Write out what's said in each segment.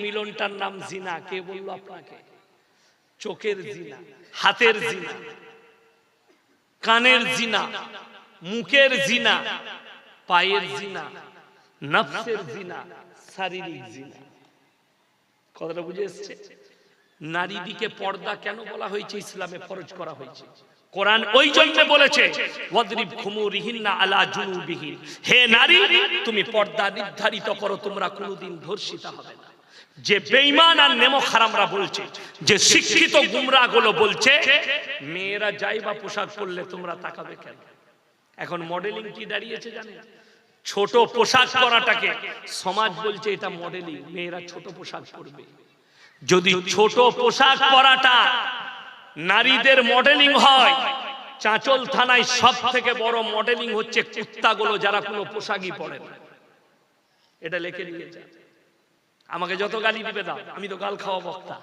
মিলনটার নাম জিনা। কে বললো আপনাকে? চোখের জিনা, হাতের জিনা, কানের জিনা, মুখের জিনা, পায়ের জিনা, নফসের জিনা, শারীরিক জিনা। কথাটা বুঝে এসছে? নারীদিকে পর্দা কেন বলা হয়েছে? ইসলামে ফরজ করা হয়েছে। কোরআন ওই জন্য বলেছে ওয়াদরিব খুমুরিহিন্না আলা জুনুবিহিন, হে নারী তুমি পর্দা নির্ধারিত করো, তোমরা কোনোদিন ধর্ষিতা হবে না। যে বেঈমান আর নেমো খারামরা বলছে, যে শিক্ষিত গুমরা গুলো বলছে মেয়েরা যাইবা পোশাক পরলে তোমরা তাকাবে কেন? এখন মডেলিং কি দাঁড়িয়েছে জানেন? ছোট পোশাক পরাটাকে সমাজ বলছে এটা মডেলিং, মেয়েরা ছোট পোশাক পরবে। যদি ছোট পোশাক পরাটা নারীদের মডেলিং হয়, চাঁচল থানায় সব থেকে বড় মডেলিং হচ্ছে কুত্তাগুলো যারা কোনো পোশাকই পরে না। এটা লিখে নিয়ে যা। আমাকে যত গালি দিবে দাও, আমি তো গাল খাওয়া বক্তা,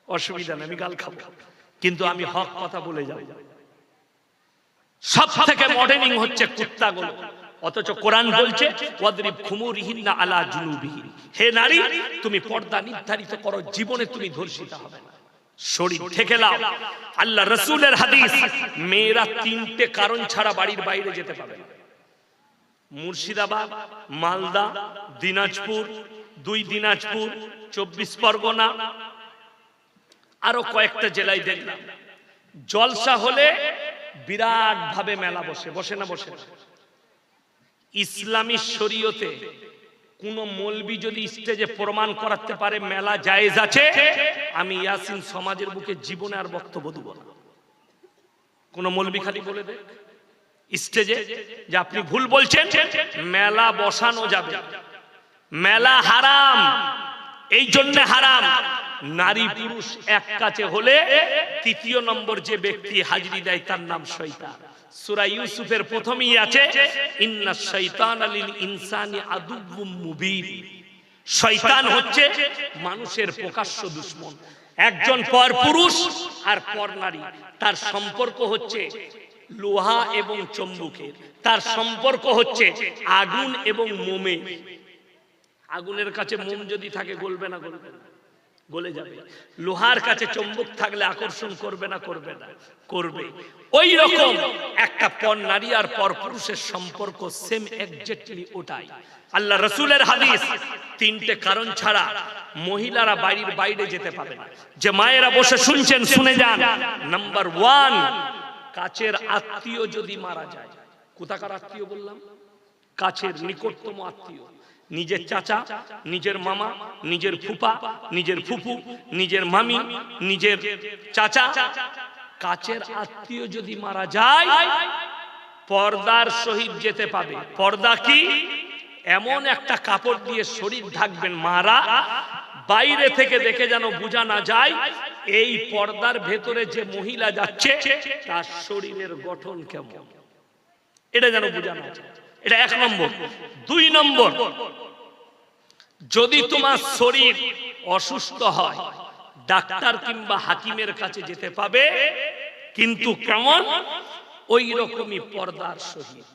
অসুবিধা নেই, আমি গাল খাবো, কিন্তু আমি হক কথা বলে যাব। সব থেকে মডেলিং হচ্ছে কুত্তাগুলো, অথচ কোরআন বলছে ওয়াদরিব খুমুরিহিন্না আলা জুনুবিহিন, হে নারী তুমি পর্দা নির্ধারিত করো, জীবনে তুমি ধর্ষিতা হবে না। শরীর ঢেকে নাও। আল্লাহ রাসূলের হাদিস, মেয়েরা তিনটে কারণ ছাড়া বাড়ির বাইরে যেতে পাবে না। মুর্শিদাবাদ, মালদা, দিনাজপুর, 2 দিনাজপুর, 24 পরগনা, আরো কয়েকটা জেলায় দেখলাম জলসা হলে বিরাট ভাবে মেলা বসে। বসে না? বসে না? ইসলামী শরীয়তে কোন মৌলবি যদি স্টেজে প্রমাণ করাতে পারে মেলা জায়েজ আছে, আমি ইয়াসিন সমাজের বুকে জীবনে আর বক্তব্য দেব না। কোন মৌলবি খালি বলে দে স্টেজে যে আপনি ভুল বলছেন, মেলা বসানো যাবে। মেলা হারাম, এই জন্য হারাম, নারী পুরুষ এক কাছে হলে তৃতীয় নম্বর যে ব্যক্তি হাজিরি দেয় তার নাম শয়তান। সূরা ইউসুফের প্রথমেই আছে ইন্নাশ শাইতানা লিল ইনসানি আদুউম মুবিন। শয়তান হচ্ছে মানুষের প্রকাশ্য দুশমন। একজন পর পুরুষ আর পর নারী, তার সম্পর্ক হচ্ছে লোহা এবং চুম্বকের, তার সম্পর্ক হচ্ছে আগুন এবং মোমে। আগুনের কাছে মোম যদি থাকে গলবে না? গলবে না, গলে যাবে। লোহার কাছে চুম্বক থাকলে আকর্ষণ করবে না? করবে না, করবে। ওই রকম একটা পর নারী আর পর পুরুষের সম্পর্ক সেম এক্স্যাক্টলি ওটাই। আল্লাহ রাসূলের হাদিস, তিনটে কারণ ছাড়া মহিলারা বাড়ির বাইরে যেতে পাবে না। যে মায়েরা বসে শুনছেন শুনে যান। নাম্বার 1, কাছের আত্মীয় যদি মারা যায়। কোথাকার আত্মীয় বললাম? কাছের নিকটতম আত্মীয়, নিজের চাচা, নিজের মামা, নিজের ফুপা, নিজের ফুফু, নিজের মামি, নিজের চাচা, কাছের আত্মীয় যদি মারা যায় পর্দার সহিত যেতে পাবে। পর্দা কি? এমন একটা কাপড় দিয়ে শরীর ঢাকবেন মারা, বাইরে থেকে দেখে যেন বোঝা না যায় এই পর্দার ভেতরে যে মহিলা যাচ্ছে তার শরীরের গঠন কেমন, এটা যেন বোঝা না যায়। এটা 1 নম্বর। 2 নম্বর, যদি তোমার শরীর অসুস্থ হয় ডাক্তার কিংবা হাকিমের কাছে যেতে পাবে, কিন্তু কেমন? ওই রকমই পর্দার সহিত।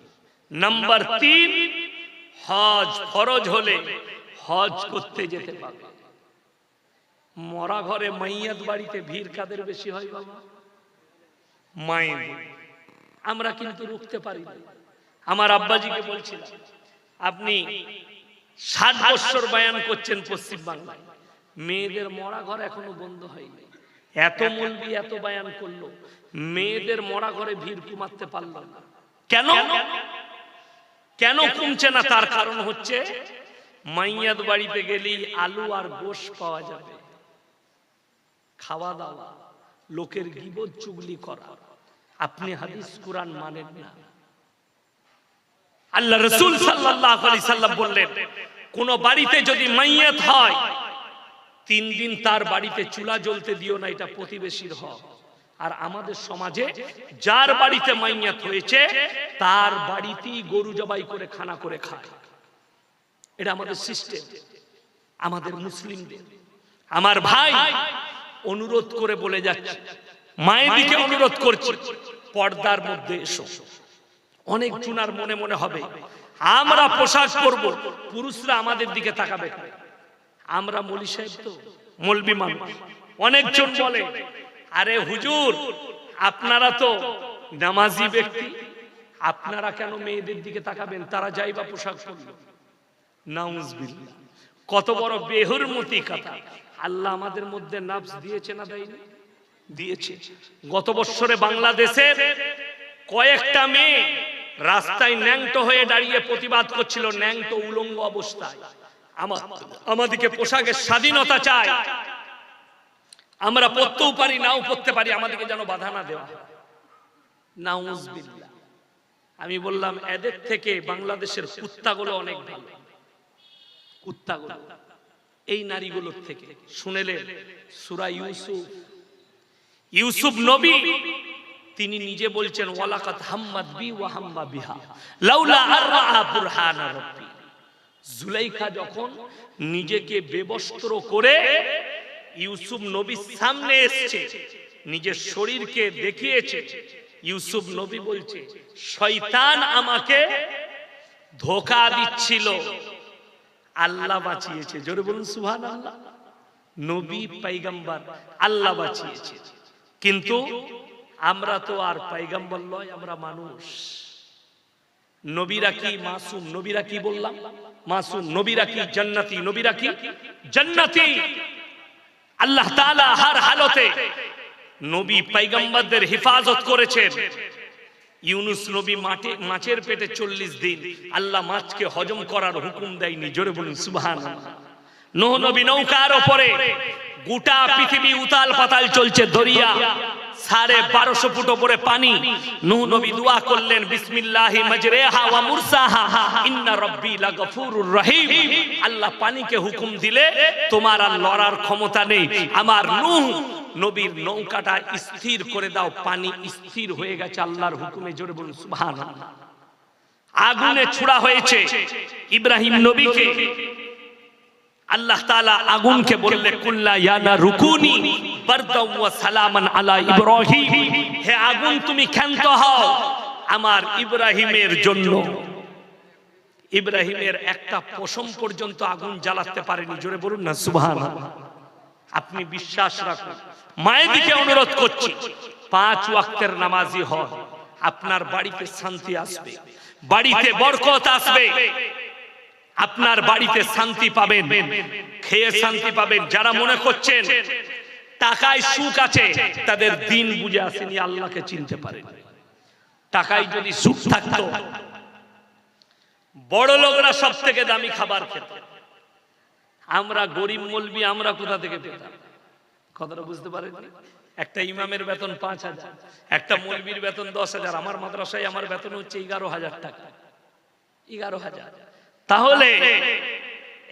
নাম্বার 3, হজ ফরজ হলে হজ করতে যেতে পাবে। মরা ঘরে মাইয়াত বাড়িতে ভিড় কাদের বেশি হয় বাবা? মায়ের। আমরা কিন্তু রুখতে পারি না। আমার আব্বাজিকে বলছিলাম, আপনি 60 বছর বয়ান করছেন পশ্চিম বাংলায়, মেয়েদের মরা ঘর এখনো বন্ধ হয়নি। এত মৌলবি এত বয়ান করলো, মেয়েদের মরা ঘরে ভিড় কমাতে পারল না। কেন? কেন কমছে না? তার কারণ হচ্ছে মাইয়াত বাড়িতে গেলেই আলু আর গোশ পাওয়া যাবে, খাওয়া দাওয়া, লোকের গীবত চুগলি করা। আপনি হাদিস কুরআন মানেন না। আল্লাহ রাসূল সাল্লাল্লাহু আলাইহি সাল্লাম বললেন, কোন বাড়িতে যদি মাইয়াত হয় 3 দিন তার বাড়িতে চুলা জ্বলতে দিও না, এটা প্রতিবেশীর হক। আর আমাদের সমাজে যার বাড়িতে মাইয়াত হয়েছে তার বাড়িতেই গরু জবাই করে খানা করে খায়। এটা আমাদের সিস্টেম, আমাদের মুসলিমদের। আমার ভাই অনুরোধ করে বলে যাচ্ছে, মায়ের দিকে অনুরোধ করছি, পর্দার মধ্যে এসো। অনেক জুনার মনে মনে হবে আমরা পোশাক পরবো, পুরুষরা আমাদের দিকে তাকাবে। আমরা মৌলী সাহেব তো মৌলবি মানুষ, অনেকজন বলে আরে হুজুর আপনারা তো নামাজি ব্যক্তি, আপনারা কেন মেয়েদের দিকে তাকাবেন, তারা যাই বা পোশাক পরলো। নাউজুবিল্লাহ, কত বড় বেহুরমতি কথা। আল্লাহ আমাদের মধ্যে নফস দিয়েছে না দেয়নি? দিয়েছে। গত বছরে বাংলাদেশের কয়েকটা মেয়ে রাস্তায় ন্যাংটো হয়ে দাঁড়িয়ে প্রতিবাদ করছিল, ন্যাংটো উলঙ্গ অবস্থায়, আমাদেরকে পোশাকের স্বাধীনতা চাই, আমরা পড়তেও পারি নাও পড়তে পারি, আমাদেরকে যেন বাধা না দেওয়া। নাউজুবিল্লাহ। আমি বললাম এদের থেকে বাংলাদেশের কুত্তাগুলো অনেক ভালো, কুত্তাগুলো এই নারীগুলোর থেকে। শুনেলেন সূরা ইউসুফ নবী তিনি নিজে বলছেন ওয়ালাকাত হাম্মাদ বি ওয়া হাম্মা বিহা লাউলা আররা বুরহানা রাব্বি। জুলাইখা যখন নিজেকে বেবস্ত্র করে ইউসুফ নবীর সামনে এসেছে, নিজের শরীরকে দেখিয়েছে, ইউসুফ নবী বলছে শয়তান আমাকে ধোঁকা দিচ্ছিল, আল্লাহ বাঁচিয়েছে। জোরে বলুন সুবহানাল্লাহ। নবী পয়গম্বর আল্লাহ বাঁচিয়েছে, কিন্তু আমরা তো আর পয়গম্বর নয়, আমরা মানুষ। নবীরা কি মাসুম? নবীরা কি বললাম? মাসুম। নবীরা কি জান্নাতি? নবীরা কি জান্নাতি। আল্লাহ তাআলা হর হালতে নবী পয়গম্বরদের হেফাজত করেছেন। ইউনুস নবী মাছের পেটে 40 দিন, আল্লাহ মাছকে হজম করার হুকুম দেয়নি। জোরে বলুন সুবহানাল্লাহ। নূহ নবী নৌকার উপরে, গোটা পৃথিবী উতাল পাতাল চলছে, দরিয়া 1250 ফুট উপরে পানি। নূহ নবী দোয়া করলেন বিসমিল্লাহি মাজরিহা ওয়া মুরসাহা ইন্না রাব্বি লাগফুরুর রহিম। আল্লাহ পানিকে হুকুম দিলে তোমার আর লড়ার ক্ষমতা নেই, আমার নূহ নবীর নৌকাটা স্থির করে দাও। পানি স্থির হয়ে গেছে আল্লাহর হুকুমে। জোরে বলুন সুবহানাল্লাহ। আগুনে ছুড়া হয়েছে ইব্রাহিম নবীকে, আল্লাহ তাআলা আগুনকে বললে কুল্লা ইয়া নারুকুনি বারদাও ওয়া সালামান আলা ইব্রাহিম, হে আগুন তুমি ক্ষান্ত হও আমার ইব্রাহিমের জন্য। ইব্রাহিমের একটা পশম পর্যন্ত আগুন জ্বালাতে পারেনি। জোরে বলুন না সুবহানাল্লাহ। আপনি বিশ্বাস রাখুন। মায়ের দিকে অনুরোধ করছি 5 ওয়াক্তের নামাজি হন, আপনার বাড়িতে শান্তি আসবে, বাড়িতে বরকত আসবে, আপনার বাড়িতে শান্তি পাবেন, খেয়ে শান্তি পাবেন। যারা মনে করছেন টাকায় সুখ আছে, তাদের দিন বুঝে আসেনি, আল্লাহকে চিনতে পারেন। টাকায় যদি সুখ থাকতো, বড় লোকরা সব থেকে দামি খাবার খেত, আমরা গরিব মৌলবি আমরা কোথা থেকে পেতাম? কথাটা বুঝতে পারেন? একটা ইমামের বেতন 5000, একটা মৌলবির বেতন 10000। আমার মাদ্রাসায় আমার বেতন হচ্ছে 11000 টাকা। 11000। তাহলে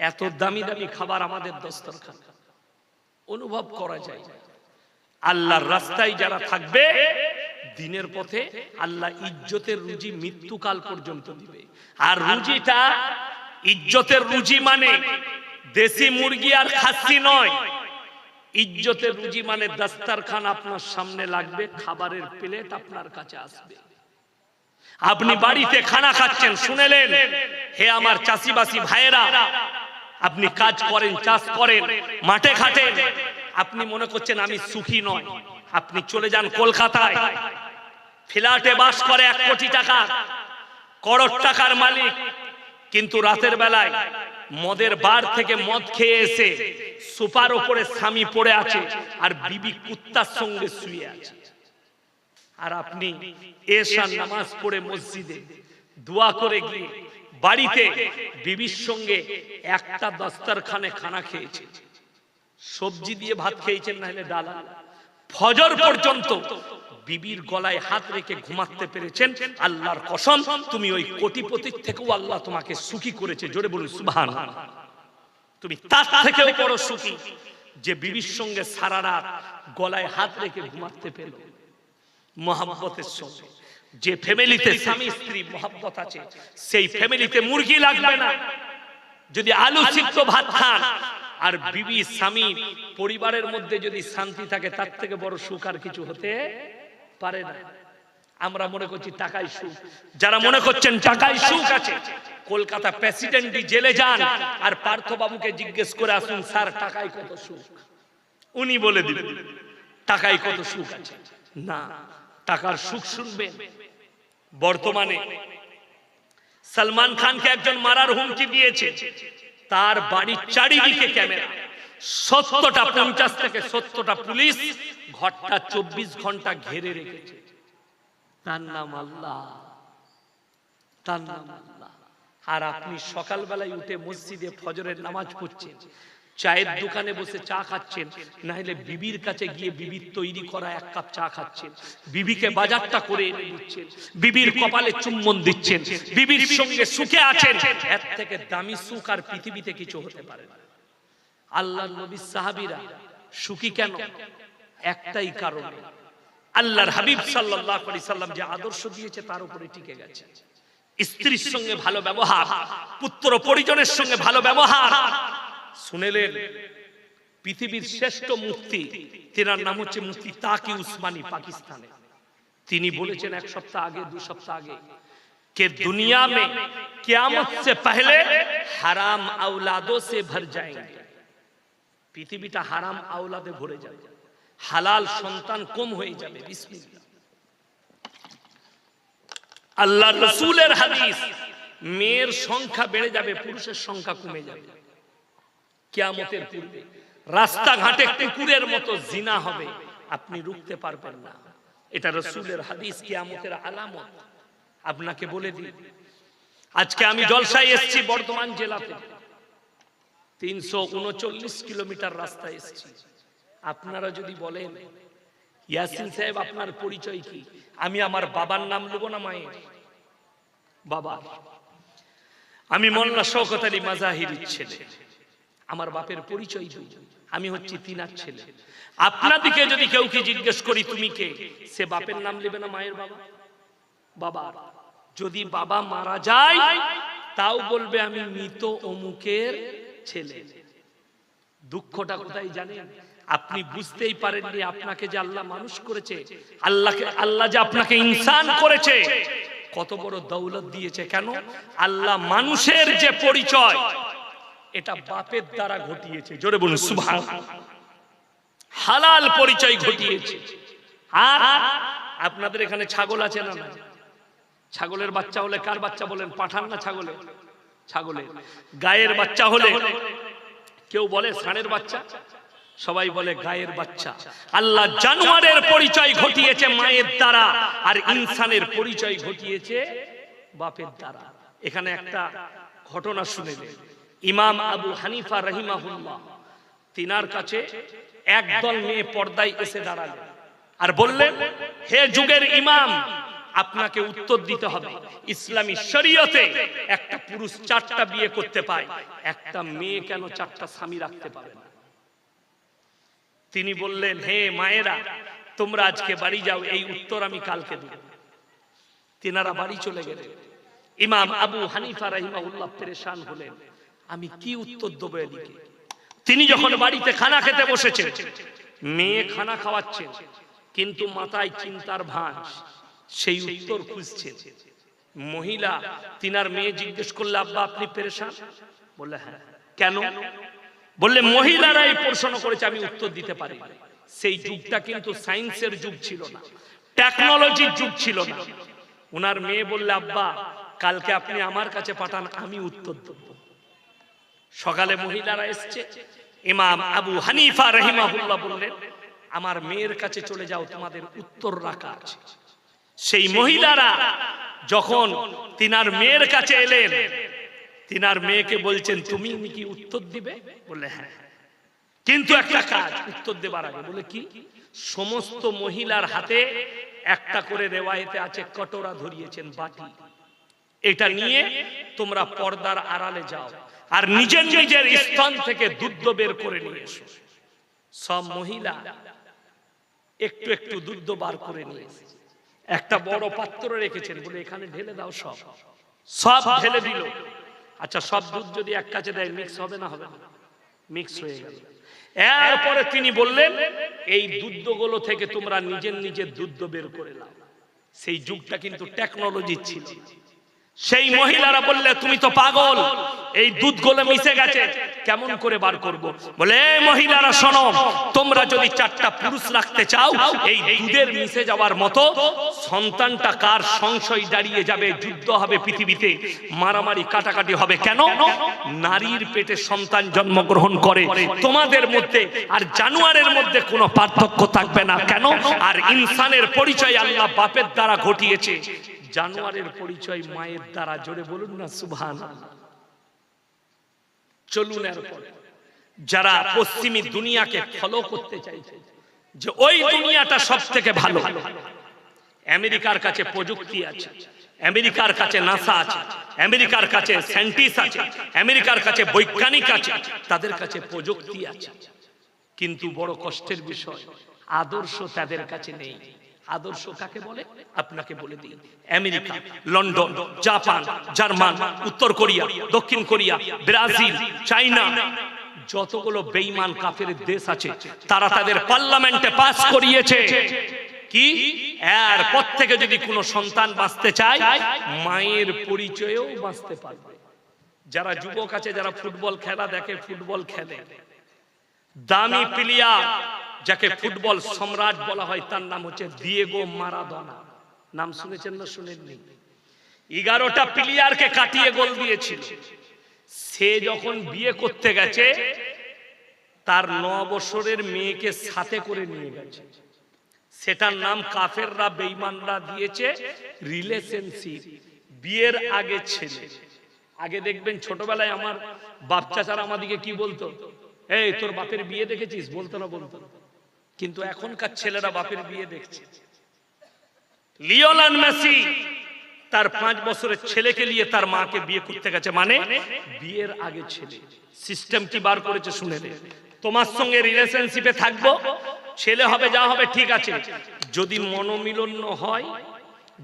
এত দামি দামি খাবার আমাদের দস্তরখান, অনুভব করা যায়। আল্লাহর রাস্তায় যারা থাকবে দিনের পথে, আল্লাহ ইজ্জতের রুজি মৃত্যুকাল পর্যন্ত দিবে। আর রুজিটা ইজ্জতের রুজি মানে দেশি মুরগি আর খাসি নয়। ইজ্জতের রুজি মানে দস্তরখান আপনার সামনে লাগবে, খাবারের প্লেট আপনার কাছে আসবে। আপনি বাড়িতে খানা খাচ্ছেন, শুনেলেন হে আমার চাষিবাসী ভাইয়েরা, আপনি কাজ করেন, চাষ করেন, মাঠে খাটেন, আপনি মনে করছেন আমি সুখী নয়। আপনি চলে যান কলকাতায়, ফ্ল্যাটে বাস করে 1 কোটি টাকা, করোড় টাকার মালিক, কিন্তু রাতের বেলায় মদের বার থেকে মদ খেয়ে এসে সোফার উপরে স্বামী পড়ে আছে আর বিবি কুত্তার সঙ্গে শুয়ে আছে। আর আপনি এশার নামাজ পড়ে মসজিদে দোয়া করে গিয়ে বাড়িতে বিবির সঙ্গে একটা দস্তরখানে খানা খেয়েছেন, সবজি দিয়ে ভাত খেয়েছেন, না হলে ডাল। ফজর পর্যন্ত বিবির গলায় হাত রেখে ঘুমাতে পেরেছেন। আল্লাহর কসম, তুমি ওই কোটিপতির থেকেও আল্লাহ তোমাকে সুখী করেছে। জোরে বলুন সুবহানাল্লাহ। তুমি তার থেকেও বড় সুখী যে বিবির সঙ্গে সারা রাত গলায় হাত রেখে ঘুমাতে পেল মহব্বতের সঙ্গে। যে ফ্যামিলিতে স্বামী স্ত্রী মহব্বত আছে, সেই ফ্যামিলিতে মুরগি লাগবে না। যদি আলু সিদ্ধ ভাত খান আর বিবি স্বামী পরিবারের মধ্যে যদি শান্তি থাকে, তার থেকে বড় সুখ আর কিছু হতে পারে না। আমরা মনে করছি টাকাই সুখ। যারা মনে করছেন টাকাই সুখ আছে, কলকাতা প্রেসিডেন্টই জেলে যান আর পার্থবাবুকে জিজ্ঞেস করে আসুন, স্যার টাকায় কত সুখ, উনি বলে দিবেন টাকায় কত সুখ আছে। না, টাকার সুখ শুনবেন। বর্তমানে সালমান খানকে একজন মারার হুমকি দিয়েছে, তার বাড়ির চারিদিকে ক্যামেরা, 70টা 50 থেকে 70টা পুলিশ ঘরটা 24 ঘন্টা ঘিরে রেখেছে। তার নাম আল্লাহ, তার নাম আল্লাহ। আর আপনি সকালবেলায় উঠে মসজিদে ফজরের নামাজ পড়ছেন, চায়ের দোকানে বসে চা খাচ্ছেন, না হলে বিবির কাছে গিয়ে বিবির তৈরি করা 1 কাপ চা খাচ্ছেন, বিবিকে বাজারটা করে এনে দিচ্ছেন, বিবির কপালে চুম্বন দিচ্ছেন, বিবির সঙ্গে সুখে আছেন। এর থেকে দামি সুখ আর পৃথিবীতে কিছু হতে পারে না। আল্লাহর নবী সাহাবীরা সুখী কেন? একটাই কারণ, আল্লাহর হাবিব সাল্লাল্লাহু আলাইহি সাল্লাম যে আদর্শ দিয়েছে তার উপরে টিকে গেছে। স্ত্রীর সঙ্গে ভালো ব্যবহার, পুত্র পরিজনের সঙ্গে ভালো ব্যবহার। শুনেলেন পৃথিবীর শ্রেষ্ঠ মুফতি, তিনার নাম হচ্ছে মুফতি তাকি উসমানী, পাকিস্তানে। তিনি বলেছেন 1 সপ্তাহ আগে, 2 সপ্তাহ আগে, कि दुनिया में क़यामत से पहले हराम औलादों से भर जाएंगे। পৃথিবীটা হারাম আওলাদে ভরে যাবে, হালাল সন্তান কম হয়ে যাবে। বিসমিল্লাহ। আল্লাহর রাসূলের হাদিস, মেয়ের সংখ্যা বেড়ে যাবে, পুরুষের সংখ্যা কমে যাবে। কিয়ামতের পূর্বে রাস্তাঘাটে কুকুরের মতো জিনা হবে, আপনি রুখতে পারবেন না। এটা রাসূলের হাদিস, কিয়ামতের আলামত। আপনাকে বলে দিই, আজকে আমি জলসায় এসেছি বর্ধমান জেলাতে, 339 কিলোমিটার রাস্তায় এসেছি। আপনারা যদি বলেন ইয়াসিন সাহেব আপনার পরিচয় কি, আমি আমার বাবার নাম নেব না মায়ের? বাবা, আমি মোল্লা শওকত আলী মাজাহিরির ছেলে, আমার বাপের পরিচয় কি? আমি হচ্ছি তিনার ছেলে। আপনাদিকে যদি কেউ কি জিজ্ঞেস করি তুমি কে, সে বাপের নাম নেবে না মায়ের? বাবা বাবা। যদি বাবা মারা যায় তাও বলবে আমি মৃত অমুকের ছেলে। দুঃখটা কোথায় জানেন? আপনি বুঝতেই পারেননি আপনাকে যে আল্লাহ মানুষ করেছে, আল্লাহ যে আপনাকে ইনসান করেছে, কত বড় দৌলত দিয়েছে। কেন? আল্লাহ মানুষের যে পরিচয় এটা বাপের দ্বারা ঘটিয়েছে। জোরে বলুন সুবহানাল্লাহ। হালাল পরিচয় ঘটিয়েছে। আর আপনাদের এখানে ছাগল আছে না? ছাগলের বাচ্চা হলে কার বাচ্চা বলেন? পাঠান না ছাগলে? ছাগলের। গায়ের বাচ্চা হলে কেউ বলে ষাঁড়ের বাচ্চা, সবাই বলে গায়ের বাচ্চা। আল্লাহ জানোয়ারের পরিচয় ঘটিয়েছে মায়ের দ্বারা, আর ইনসানের পরিচয় ঘটিয়েছে বাপের দ্বারা। এখানে একটা ঘটনা শুনে নেন। ইমাম আবু হানিফা রাহিমাহুল্লাহ, তিনার কাছে একদল মেয়ে পর্দায় এসে দাঁড়ালেন আর বললেন, হে যুগের ইমাম, আপনাকে উত্তর দিতে হবে, ইসলামী শরীয়তে একটা পুরুষ 4টা বিয়ে করতে পায়, একটা মেয়ে কেন 4টা স্বামী রাখতে পারে না? তিনি বললেন, হে মায়েরা, তোমরা আজকে বাড়ি যাও, এই উত্তর আমি কালকে দেব। তিনারা বাড়ি চলে গেলেন। ইমাম আবু হানিফা রাহিমাহুল্লাহ পেরেশান হলেন, আমি কি উত্তর দেব এদিকে? তিনি যখন বাড়িতে খানা খেতে বসেছেন, মেয়ে খানা খাওয়াচ্ছেন, কিন্তু মাথায় চিন্তার ভাঁজ, সেই উত্তর খুঁজছেন। মহিলা তিনার মেয়ে জিজ্ঞেস করলে, আব্বা আপনি পেরেশান? বললে হ্যাঁ। কেন? বললে মহিলারা এই প্রশ্ন করেছে, আমি উত্তর দিতে পারি। সেই যুগটা কিন্তু সায়েন্সের যুগ ছিল না, টেকনোলজির যুগ ছিল না। ওনার মেয়ে বললে, আব্বা কালকে আপনি আমার কাছে পাঠান, আমি উত্তর দেব। সকালে মহিলারা এসছে, ইমাম আবু হানিফা রাহিমাহুল্লাহ বললেন, আমার মেয়ের কাছে চলে যাও, তোমাদের উত্তর রাখা আছে। সেই মহিলারা যখন তিনার মেয়ের কাছে এলেন, তিনার মেয়েকে বলছেন, তুমি কি উত্তর দিবে? বলে হ্যাঁ, কিন্তু একটা কাজ উত্তর দেবার আগে। বলে কি? সমস্ত মহিলার হাতে একটা করে রেওয়ায়েতে আছে কটোরা ধরিয়েছেন, বাটি। এটা নিয়ে তোমরা পর্দার আড়ালে যাও আর নিজের নিজের স্তন থেকে দুধ বের করে নিয়ে এসো। সব মহিলা একটু একটু দুধ বার করে নিয়ে একটা বড় পাত্র রেখেছেন, বলে এখানে ঢেলে দাও। সব সব ঢেলে দিল। আচ্ছা, সব দুধ যদি এক কাছে দেয় মিক্স হবে না? হবে না, মিক্স হয়ে গেল। এরপরে তিনি বললেন, এই দুধগুলো থেকে তোমরা নিজের নিজের দুধ বের করে নাও। সেই যুগটা কিন্তু টেকনোলজি ছিল। সেই মহিলারা বললে তুমি তো পাগল, এই দুধগুলো মিশে গেছে, কেমন করে বার করব? বলে এই মহিলারা শোনো, তোমরা যদি 4টা পুরুষ রাখতে চাও, এই দুধের মিশে যাওয়ার মতো সন্তানটা কার সংশয় দাঁড়িয়ে যাবে, যুদ্ধ হবে পৃথিবীতে, মারামারি কাটাকাটি হবে। কেন? নারীর পেটে সন্তান জন্মগ্রহণ করে, তোমাদের মধ্যে আর জানোয়ারের মধ্যে কোনো পার্থক্য থাকবে না। কেন? আর ইনসানের পরিচয় আল্লাহ বাপের দ্বারা ঘটিয়েছে, জানোয়ারের পরিচয় মায়ের দ্বারা। জোরে বলুন না সুবহানাল্লাহ। চলুন এরপর যারা পশ্চিমী দুনিয়াকে ফলো করতে চাইছে যে ওই দুনিয়াটা সব থেকে ভালো, আমেরিকার কাছে প্রযুক্তি আছে, আমেরিকার কাছে নাসা আছে, আমেরিকার কাছে সায়েন্টিস্ট আছে, আমেরিকার কাছে বৈজ্ঞানিক আছে, তাদের কাছে প্রযুক্তি আছে, কিন্তু বড় কষ্টের বিষয় আদর্শ তাদের কাছে নেই। আদর্শ কাকে বলে আপনাকে বলে দিই। আমেরিকা, লন্ডন, জাপান, জার্মান, উত্তর কোরিয়া, দক্ষিণ কোরিয়া, ব্রাজিল, চায়না, যতগুলো বেঈমান কাফের দেশ আছে, তারা তাদের পার্লামেন্টে পাস করিয়েছে কি এর পর থেকে যদি কোনো সন্তান বাঁচতে চায়, মায়ের পরিচয়েও বাঁচতে পারবে। যারা যুবক আছে, যারা ফুটবল খেলা দেখে, ফুটবল খেলে, দামি প্লেয়ার যাকে ফুটবল সম্রাট বলা হয়, তার নাম হচ্ছে দিয়েগো মারাদোনা। নাম শুনেছেন না শুনেননি? 11টা প্লেয়ারকে কাটিয়ে গোল দিয়েছিল। সে যখন বিয়ে করতে গেছে, তার 9 বছরের মেয়েকে সাথে করে নিয়ে গেছে। সেটার নাম কাফেররা বেঈমানরা দিয়েছে রিলেশনশিপ। বিয়ের আগে ছেলে। আগে দেখবেন ছোটবেলায় আমার বাপ চাচারা আমাদিকে কি বলতো, এই তোর বাপের বিয়ে দেখেছিস, বলতো না? বলতো। কিন্তু এখনকার ছেলেরা বাপের বিয়ে দেখছে। লিওনেল মেসি তার 5 বছরের ছেলেকে নিয়ে তার মাকে বিয়ে করতে গেছে, মানে বিয়ের আগে ছেলে। সিস্টেম কি বার করেছে শুনে নে। তোমার সঙ্গে রিলেশনশিপে থাকবো, ছেলে হবে যা হবে ঠিক আছে, যদি মনোমিলন হয়,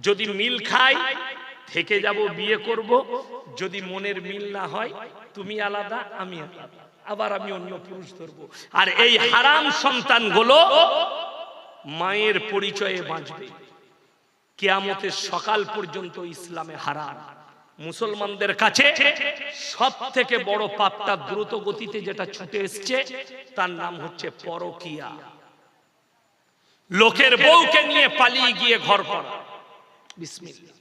যদি মিল খাই থেকে যাব, বিয়ে করব। যদি মনের মিল না হয়, তুমি আলাদা আমি আলাদা, আবার আমি অন্য পুরুষ ধরবো। আর এই হারাম সন্তানগুলো মায়ের পরিচয়ে বাঁচবে, কিয়ামতের সকাল পর্যন্ত ইসলামে হারাম। মুসলমানদের কাছে সব থেকে বড় পাপটা দ্রুত গতিতে যেটা ছুটে এসছে, তার নাম হচ্ছে পরকিয়া। লোকের বউকে নিয়ে পালিয়ে গিয়ে ঘর করা। বিসমিল্লাহ।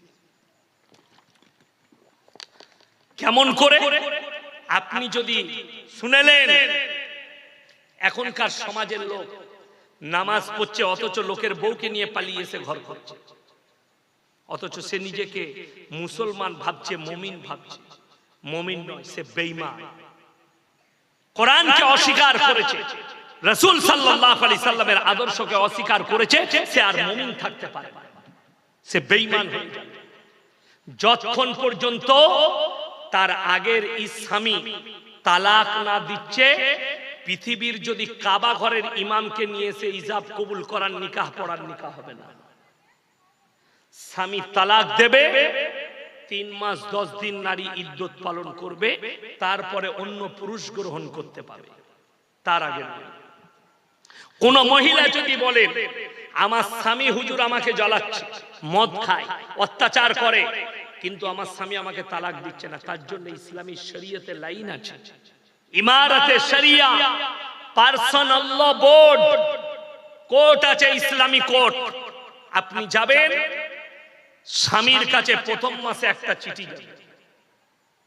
কেমন করে? আপনি যদি শুনেলেন, এখনকার সমাজের লোক নামাজ পড়ছে, অথচ লোকের বউকে নিয়ে পালিয়ে এসে ঘর করছে, অথচ সে নিজেকে মুসলমান ভাবছে, মুমিন ভাবছে। মুমিন নয়, সে বেঈমান। কোরআনকে অস্বীকার করেছে, রাসূল সাল্লাল্লাহু আলাইহি সাল্লামের আদর্শকে অস্বীকার করেছে, সে আর মুমিন থাকতে পারে না, সে বেঈমান হয়ে যাবে। যতক্ষণ পর্যন্ত তার আগের স্বামী তালাক না দিচ্ছে, পৃথিবীর যদি কাবা ঘরের ইমামকে নিয়ে এসে ইজাব কবুল করার নিকাহ পড়ার নিকাহ হবে না। স্বামী তালাক দেবে, 3 মাস 10 দিন নারী ইদ্যত পালন করবে, তারপরে অন্য পুরুষ গ্রহণ করতে পারবে, তার আগে না। কোন মহিলা যদি বলে আমার স্বামী হুজুর আমাকে জ্বালাচ্ছে, মদ খায়, অত্যাচার করে, কিন্তু আমার স্বামী আমাকে তালাক দিচ্ছে না, তার জন্য ইসলামী শরীয়তে লাইন আছে, ইমারতে শরিয়া, পার্সোনাল ল বোর্ড, কোর্ট আছে, ইসলামী কোর্ট। আপনি যাবেন, স্বামীর কাছে প্রথম মাসে একটা চিঠি যাবে,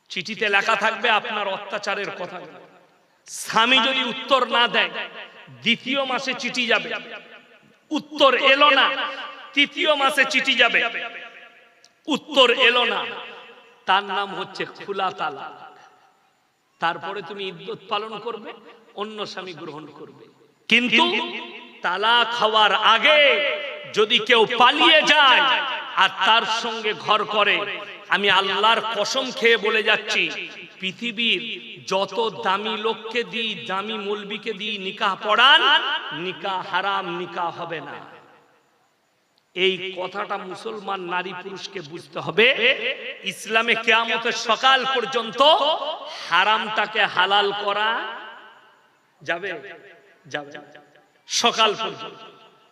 চিঠিতে লেখা থাকবে আপনার অত্যাচারের কথা। স্বামী যদি উত্তর না দেয়, দ্বিতীয় মাসে চিঠি যাবে, উত্তর এলো না, তৃতীয় মাসে চিঠি যাবে, উত্তর এলো না, তার নাম হচ্ছে খোলা তালাক। তারপরে তুমি ইদ্যত পালন করবে, অন্য স্বামী গ্রহণ করবে। কিন্তু তালাক হওয়ার আগে যদি কেউ পালিয়ে যায় আর তার সঙ্গে ঘর করে, আমি আল্লাহর কসম খেয়ে বলে যাচ্ছি, পৃথিবীর যত দামি লোককে দিই, দামি মৌলবীকে দিই নিকাহ পড়ান, নিকাহ হারাম, নিকাহ হবে না। এই কথাটা মুসলমান নারী পুরুষকে বুঝতে হবে। ইসলামে কিয়ামতের সকাল পর্যন্ত হারামটাকে হালাল করা যাবে, যাবে সকাল পর্যন্ত।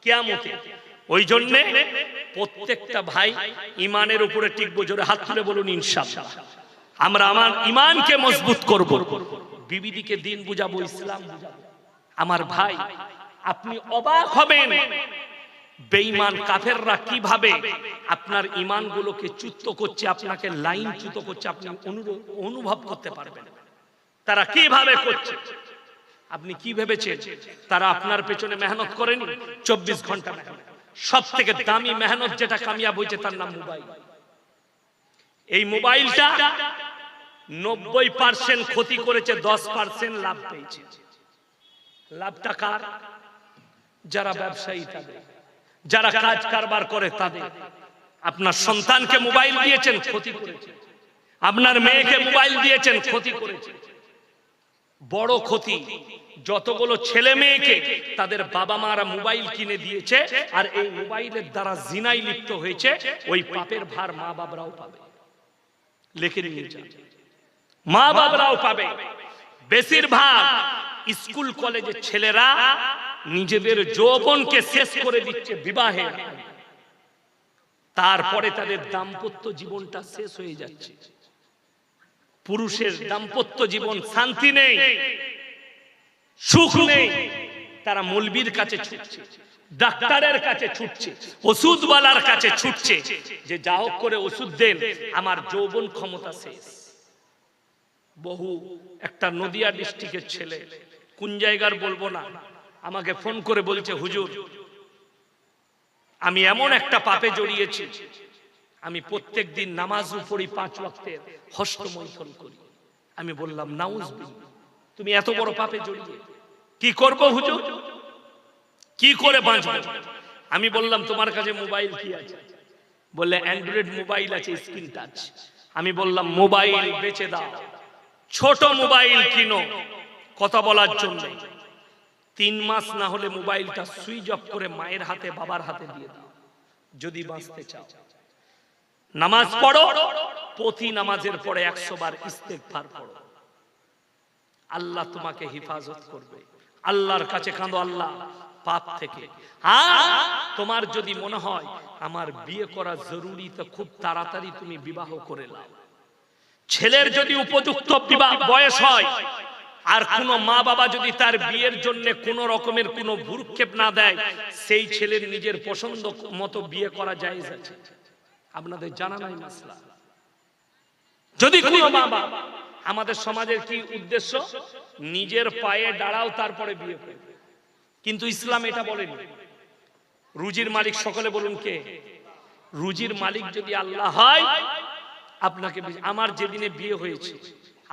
কিয়ামতে ওই জন্যে প্রত্যেকটা ভাই ইমানের উপরে টিকবো, জোরে হাত তুলে বলুন ইনশাআল্লাহ। আমরা আমার ইমানকে মজবুত করব, বিবিদিকে দিন বুঝাবো, ইসলাম বুঝাবো। আমার ভাই, আপনি অবাক হবেন বেঈমান কাফেররা কিভাবে আপনার ঈমানগুলোকে চ্যুত করছে, আপনাকে লাইনচ্যুত করছে, আপনি অনুভব করতে পারবেন তারা কিভাবে করছে। আপনি কি ভেবেছেন তারা আপনার পেছনে মেহনত করেনি? 24 ঘন্টা মেহনত। সব থেকে দামি মেহনত যেটা কামিয়াব হয়েছে তার নাম মোবাইল। এই মোবাইলটা 90% ক্ষতি করেছে, 10% লাভ পেয়েছে। লাভটা কার? যারা ব্যবসায়ী তাদের, যারা কাজ কারবার করে তাদের। আপনার সন্তানকে মোবাইল দিয়েছেন, ক্ষতি করেছে। আপনার মেয়েকে মোবাইল দিয়েছেন, ক্ষতি করেছে। বড় ক্ষতি যতগুলো ছেলে মেয়েকে তাদের বাবা মারা মোবাইল কিনে দিয়েছে, আর এই মোবাইলের দ্বারা জিনায় লিপ্ত হয়েছে, ওই পাপের ভার মা বাবারাও পাবে। লিখে নিয়ে যান, মা বাবারাও পাবে। বেশিরভাগ স্কুল কলেজের ছেলেরা নিজেদের যৌবনকে শেষ করে দিচ্ছে বিবাহে, তারপরে তাদের দাম্পত্য জীবনটা শেষ হয়ে যাচ্ছে। পুরুষের দাম্পত্য জীবন শান্তি নেই, সুখ নেই। তারা মৌলবীর কাছে ছুটছে, ডাক্তারের কাছে ছুটছে, ওষুধওয়ালার কাছে ছুটছে, যে যা হোক করে ওষুধ দেন, আমার যৌবন ক্ষমতা শেষ। বহু একটা নদিয়া ডিস্ট্রিক্টের ছেলে, কোন জায়গার বলবো না, আমাকে ফোন করে বলছে, হুজুর আমি এমন একটা পাপে জড়িয়েছি, আমি প্রত্যেক দিন নামাজও পড়ি, 5 ওয়াক্তের হস্তমৈথুন করি। আমি বললাম নাউজুবিল্লাহ, তুমি এত বড় পাপে জড়িয়ে কি করব হুজুর, কি করে বাঁচবো? আমি বললাম তোমার কাছে মোবাইল কি আছে? বললে অ্যান্ড্রয়েড মোবাইল আছে, স্ক্রিন টাচ। আমি বললাম মোবাইল বেচে দাও, ছোট মোবাইল কিনো কথা বলার জন্য। 3 মাস না হলে মোবাইলটা সুইচ অফ করে মায়ের হাতে বাবার হাতে দিয়ে দাও, যদি বাঁচতে চাও। নামাজ পড়ো, প্রতি নামাজের পরে 100 বার ইস্তেগফার পড়ো, আল্লাহ তোমাকে হেফাজত করবে। আল্লাহর কাছে কাঁদো আল্লাহ পাপ থেকে। তোমার যদি মনে হয় আমার বিয়ে করা জরুরি, তো খুব তাড়াতাড়ি তুমি বিবাহ করে নাও। ছেলের যদি উপযুক্ত বিবাহ বয়স হয়, আর কোন মা বাবা যদি তার বিয়ের জন্য কোন রকমের কোন ভ্রুক্ষেপ না দেয়, সেই ছেলের নিজের পছন্দ মতো বিয়ে করা জায়েজ আছে। আপনাদের জানা নাই মাসলা? যদি কোন মা বাবা, আমাদের সমাজের কি উদ্দেশ্য, নিজের পায়ে দাঁড়াও তারপরে বিয়ে করবে, কিন্তু ইসলাম এটা বলেনি। রুজির মালিক সকলে বলুন কে? রুজির মালিক যদি আল্লাহ হয়, আপনাকে, আমার যেদিনে বিয়ে হয়েছে,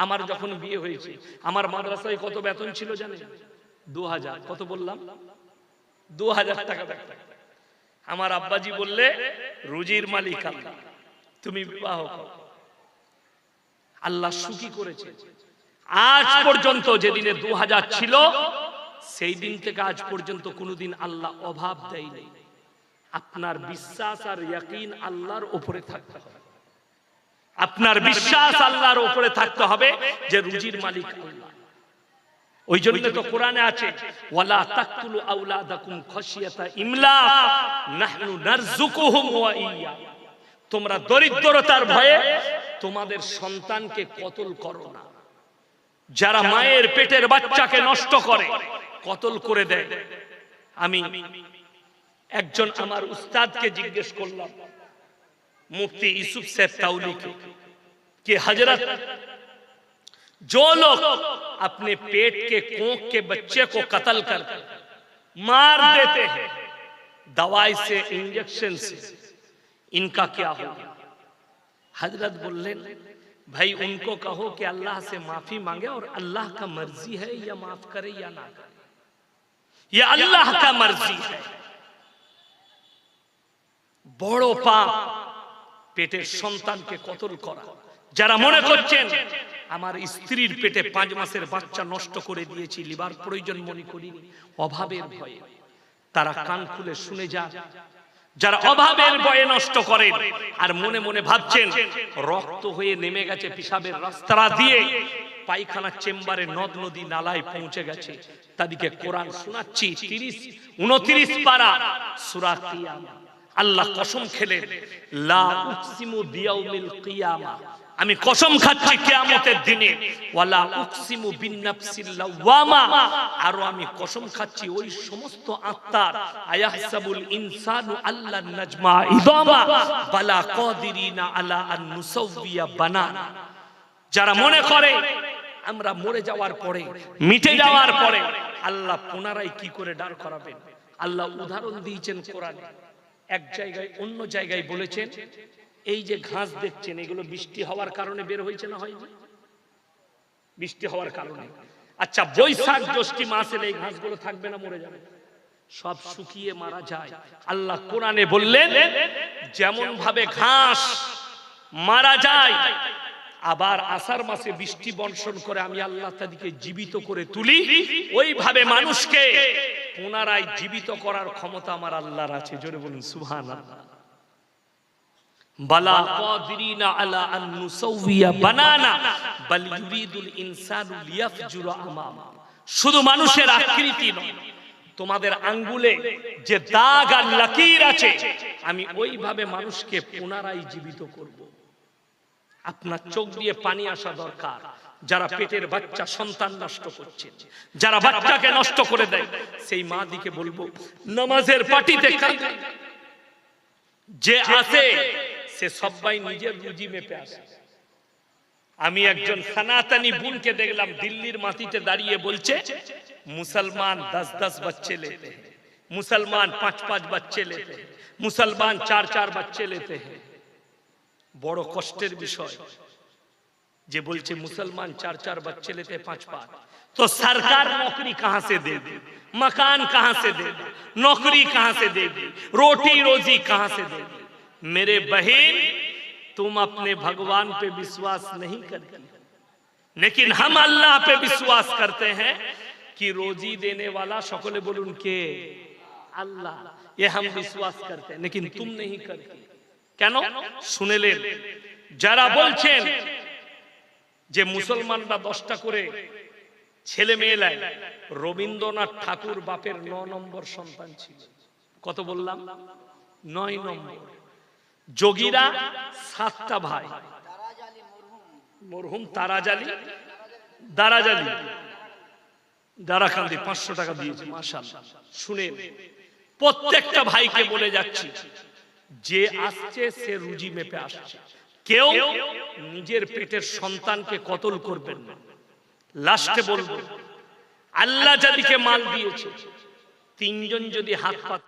আমার যখন বিয়ে হয়েছে, আমার মাদ্রাসায় কত বেতন ছিল জানেন? 2000। কত বললাম? 2000 টাকা বেতন। আমার আব্বাজি বললে, রুজির মালিক আল্লাহ, তুমি বিবাহ করো। আল্লাহ সুখী করেছে। আজ পর্যন্ত যেদিনে 2000 ছিল, সেই দিন থেকে আজ পর্যন্ত কোনোদিন আল্লাহ অভাব দেয়নি। আপনার বিশ্বাস আর ইয়াকিন আল্লাহর উপরে থাকতে হবে। আপনার বিশ্বাস আল্লাহর উপরে থাকতে হবে যে রুজির মালিক আল্লাহ। ওই জন্য তো কোরআনে আছে, ওয়ালা তাকতুলু আওলাদাকুম খাশিয়াতা ইমলাক নাহনু নারযুকুহুম ওয়া ইয়্যা। তোমরা দরিদ্রতার ভয়ে তোমাদের সন্তানকে কতল করো না। যারা মায়ের পেটের বাচ্চাকে নষ্ট করে, কতল করে দেয়। আমি একজন আমার উস্তাদকে জিজ্ঞেস করলাম, मुफ्ती यूसुफ साहब ताउली कि हजरत जो लोग अपने पेट के कोख के बच्चे को कत्ल कर मार देते हैं दवाई से, इंजेक्शन से, इनका क्या होगा? हजरत बोले, भाई उनको कहो कि अल्लाह से माफी मांगे और अल्लाह का मर्जी है या माफ करे या ना करे, ये अल्लाह का मर्जी है। বড় পাপ পেটের সন্তানকে কতল করা। যারা মনে করছেন আমার স্ত্রীর পেটে 5 মাসের বাচ্চা নষ্ট করে দিয়েছি, লিভার প্রয়োজন মনে করি, অভাবের ভয়ে, তারা কান খুলে শুনে যান। যারা অভাবের ভয়ে নষ্ট করেন আর মনে মনে ভাবছেন রক্ত হয়ে নেমে গেছে পিশাবের রাস্তা দিয়ে, পায়খানার চেম্বারে নদ নদী নালায় পৌঁছে গেছে, তাদেরকে কোরআন শোনাচ্ছি 29 পারা সূরা কিয়ামা। আল্লাহ কসম খেলেন, লা উকসিমু বিয়াউমিল কিয়ামা, আমি কসম খাচ্ছি কিয়ামতের দিনে, ওয়ালা উকসিমু বিন্নাফসিল লাওয়ামা, আর আমি কসম খাচ্ছি ওই সমস্ত আত্মার, আয়াহসাবুল ইনসানু আল্লা নাজমা ইদামা বালা কাদিরিনা আলা আন নুসাউবিয়া বানানা, যারা মনে করে আমরা মরে যাওয়ার পরে, মিটে যাওয়ার পরে আল্লাহ পুনরায় কি করে দাঁড় করাবেন। আল্লাহ উদাহরণ দিয়েছেন কোরআনে, এক জায়গায় অন্য জায়গায় বলেছেন, এই যে ঘাস দেখছেন এগুলো বৃষ্টি হওয়ার কারণে বের হয়েছে না হয়নি? বৃষ্টি হওয়ার কারণে। আচ্ছা, বৈশাখ জ্যৈষ্ঠ মাস এলে এই ঘাসগুলো থাকবে না মরে যাবে? সব শুকিয়ে মারা যায়। আল্লাহ কোরআনে বললেন, যেমন ভাবে ঘাস মারা যায়, আবার আষাঢ় মাসে বৃষ্টি বর্ষণ করে আমি আল্লাহ তাদেরকে জীবিত করে তুলি, ওইভাবে মানুষকে পুনরায় জীবিত করার ক্ষমতা আমার আল্লাহর আছে। জোরে বলুন সুবহানাল্লাহ। বালা কাদিরিনা আলা আন নুসাউবিয়া বানানা বাল ইউরিদুল ইনসানু লিয়াফজুরা আমামা, শুধু মানুষের আকৃতি নয়, তোমাদের আঙ্গুলে যে দাগ আর লাকির আছে, আমি ওইভাবে মানুষকে পুনরায় জীবিত করব। আপনার চোখ দিয়ে পানি আসা দরকার। যারা পেটের বাচ্চা সন্তান নষ্ট করছে, যারা বাচ্চাকে নষ্ট করে দেয়, সেই মা দিকে বলবো, নামাজের পাটিতে যে আসে সে সবাই নিজের রুজি মেপে আসে। আমি একজন সনাতনী বোনকে দেখলাম দিল্লির মাটিতে দাঁড়িয়ে বলছে, মুসলমান 10-10 बच्चे लेते हैं, मुसलमान 5-5 बच्चे लेते हैं, मुसलमान 4-4 बच्चे लेते हैं। বড় কষ্টের বিষয় যে বলছে মুসলমান 4-4 बच्चे लेते हैं, 5-5, तो सरकार नौकरी कहां से देगी, मकान कहां से देगी, नौकरी कहां से देगी, रोटी रोजी कहां से देगी। मेरे बहन, तुम अपने भगवान पे विश्वास नहीं करती, लेकिन हम अल्लाह पे विश्वास करते हैं कि रोजी देने वाला, সকলে বলুন কে? আল্লাহ। ये हम विश्वास करते हैं, लेकिन तुम नहीं करती। কেন? শুনেলেন, যারা বলছেন যে মুসলমানরা 10টা করে ছেলে মেয়ে লাই, রবীন্দ্রনাথ ঠাকুর বাপের 9 নম্বর সন্তান ছিল। কত বললাম? 9 নম্বর। যোগীরা 7টা ভাই, মরহুম তারাজালি, দারাজালি, দারাকান্দি 500 টাকা দিয়েছে, মাশাআল্লাহ। শুনেন, প্রত্যেকটা ভাইকে বলে যাচ্ছি, যে আসছে সে রুজি মেপে আসছে, কেউ নিজের পেটের সন্তানকে কতল করবেন না। লাস্টে বলবো, আল্লাহ যাদেরকে মাল দিয়েছে, 3 জন যদি হাত পাতে